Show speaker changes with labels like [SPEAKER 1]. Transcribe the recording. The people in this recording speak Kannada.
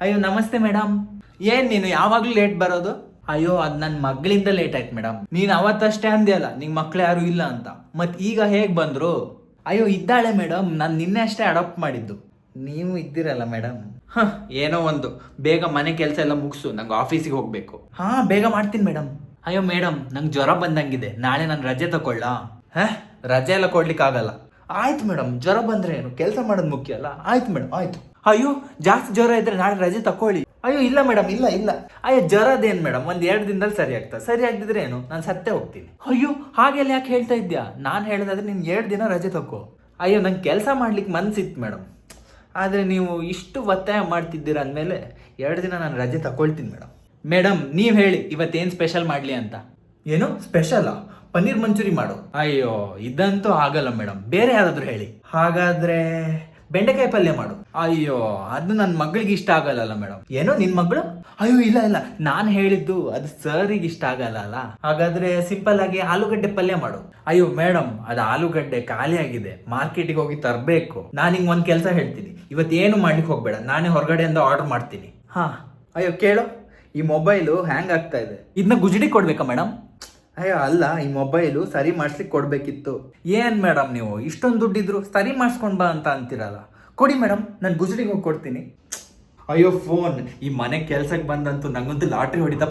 [SPEAKER 1] ಅಯ್ಯೋ ನಮಸ್ತೆ ಮೇಡಮ್. ಏನ್ ನೀನು ಯಾವಾಗ್ಲೂ ಲೇಟ್ ಬರೋದು? ಅಯ್ಯೋ ಅದ್ ನನ್ನ ಮಗಳಿಂದ ಲೇಟ್ ಆಯ್ತು ಮೇಡಮ್. ನೀನ್ ಅವತ್ತಷ್ಟೇ ಅಂದ್ಯಲ್ಲ ನಿಂಗೆ ಮಕ್ಳು ಯಾರು ಇಲ್ಲ ಅಂತ, ಮತ್ ಈಗ ಹೇಗ್ ಬಂದ್ರು? ಅಯ್ಯೋ ಇದ್ದಾಳೆ ಮೇಡಮ್, ನಾನು ನಿನ್ನೆ ಅಷ್ಟೇ ಅಡಾಪ್ಟ್ ಮಾಡಿದ್ದು. ನೀವು ಇದ್ದೀರಲ್ಲ ಮೇಡಮ್. ಏನೋ ಒಂದು, ಬೇಗ ಮನೆ ಕೆಲಸ ಎಲ್ಲ ಮುಗಿಸು, ನಂಗೆ ಆಫೀಸಿಗೆ ಹೋಗ್ಬೇಕು. ಹಾ ಬೇಗ ಮಾಡ್ತೀನಿ ಮೇಡಮ್. ಅಯ್ಯೋ ಮೇಡಮ್ ನಂಗೆ ಜ್ವರ ಬಂದಂಗಿದೆ, ನಾಳೆ ನಾನು ರಜೆ ತಗೊಳ್ಳಾ? ರಜೆ ಎಲ್ಲ ಕೊಡ್ಲಿಕ್ಕೆ ಆಗಲ್ಲ. ಆಯ್ತು ಮೇಡಮ್, ಜ್ವರ ಬಂದ್ರೆ ಏನು, ಕೆಲಸ ಮಾಡೋದು ಮುಖ್ಯ ಅಲ್ಲ. ಆಯ್ತು ಮೇಡಮ್ ಆಯ್ತು. ಅಯ್ಯೋ ಜಾಸ್ತಿ ಜ್ವರ ಇದ್ರೆ ನಾಳೆ ರಜೆ ತಕೊಳ್ಳಿ. ಅಯ್ಯೋ ಇಲ್ಲ ಮೇಡಮ್, ಇಲ್ಲ ಇಲ್ಲ. ಅಯ್ಯೋ ಜ್ವರದೇನು ಮೇಡಮ್, ಒಂದ್ 2 ದಿನದಲ್ಲಿ ಸರಿ ಆಗ್ತದೆ. ಸರಿ ಆಗದಿದ್ರೆ ಏನು, ನಾನು ಸತ್ತೇ ಹೋಗ್ತೀನಿ. ಅಯ್ಯೋ ಹಾಗೆಲ್ಲ ಯಾಕೆ ಹೇಳ್ತಾ ಇದ್ಯಾ? ನಾನು ಹೇಳೋದಾದ್ರೆ ನೀನು 2 ದಿನ ರಜೆ ತಗೋ. ಅಯ್ಯೋ ನಂಗೆ ಕೆಲಸ ಮಾಡ್ಲಿಕ್ಕೆ ಮನ್ಸಿತ್ತು ಮೇಡಮ್, ಆದರೆ ನೀವು ಇಷ್ಟು ಒತ್ತಾಯ ಮಾಡ್ತಿದ್ದೀರ ಅಂದಮೇಲೆ 2 ದಿನ ನಾನು ರಜೆ ತಗೊಳ್ತೀನಿ ಮೇಡಮ್. ಮೇಡಮ್ ನೀವು ಹೇಳಿ ಇವತ್ತೇನು ಸ್ಪೆಷಲ್ ಮಾಡಲಿ ಅಂತ. ಏನು ಸ್ಪೆಷಲಾ? ಪನ್ನೀರ್ ಮಂಚೂರಿ ಮಾಡು. ಅಯ್ಯೋ ಇದಂತೂ ಆಗಲ್ಲ ಮೇಡಮ್, ಬೇರೆ ಯಾರಾದರೂ ಹೇಳಿ. ಹಾಗಾದ್ರೆ ಬೆಂಡೆಕಾಯಿ ಪಲ್ಯ ಮಾಡು. ಅಯ್ಯೋ ಅದು ನನ್ನ ಮಗಳಿಗೆ ಇಷ್ಟ ಆಗಲ್ಲ ಮೇಡಮ್. ಏನೋ ನಿನ್ ಮಗಳು? ಅಯ್ಯೋ ಇಲ್ಲ ಇಲ್ಲ, ನಾನು ಹೇಳಿದ್ದು ಅದು ಸರಿಗೆ ಇಷ್ಟ ಆಗಲ್ಲ ಅಲ್ಲ. ಹಾಗಾದ್ರೆ ಸಿಂಪಲ್ ಆಗಿ ಆಲೂಗಡ್ಡೆ ಪಲ್ಯ ಮಾಡು. ಅಯ್ಯೋ ಮೇಡಮ್ ಅದು ಆಲೂಗಡ್ಡೆ ಖಾಲಿ ಆಗಿದೆ, ಮಾರ್ಕೆಟಿಗೆ ಹೋಗಿ ತರಬೇಕು. ನಾನು ಹಿಂಗೆ ಒಂದು ಕೆಲಸ ಹೇಳ್ತೀನಿ, ಇವತ್ತೇನು ಮಾಡ್ಲಿಕ್ಕೆ ಹೋಗ್ಬೇಡ, ನಾನೇ ಹೊರಗಡೆಯಿಂದ ಆರ್ಡರ್ ಮಾಡ್ತೀನಿ. ಹಾ ಅಯ್ಯೋ ಕೇಳು, ಈ ಮೊಬೈಲು ಹ್ಯಾಂಗ್ ಆಗ್ತಾ ಇದೆ, ಇದನ್ನ ಗುಜಡಿ ಕೊಡ್ಬೇಕಾ ಮೇಡಮ್? ಅಯ್ಯೋ ಅಲ್ಲ, ಈ ಮೊಬೈಲು ಸರಿ ಮಾಡಿಸ್ಲಿಕ್ಕೆ ಕೊಡ್ಬೇಕಿತ್ತು. ಏನ್ ಮೇಡಮ್ ನೀವು ಇಷ್ಟೊಂದು ದುಡ್ಡಿದ್ರು ಸರಿ ಮಾಡಿಸ್ಕೊಂಡ್ ಬಾ ಅಂತ ಅಂತೀರಲ್ಲ, ಕೊಡಿ ಮೇಡಮ್, ನಾನು ಗುಜರಿಗೆ ಹೋಗಿ ಕೊಡ್ತೀನಿ. ಅಯ್ಯೋ ಫೋನ್, ಈ ಮನೆ ಕೆಲ್ಸಕ್ಕೆ ಬಂದಂತೂ ನಂಗಂತೂ ಲಾಟ್ರಿ ಹೊಡಿತಾ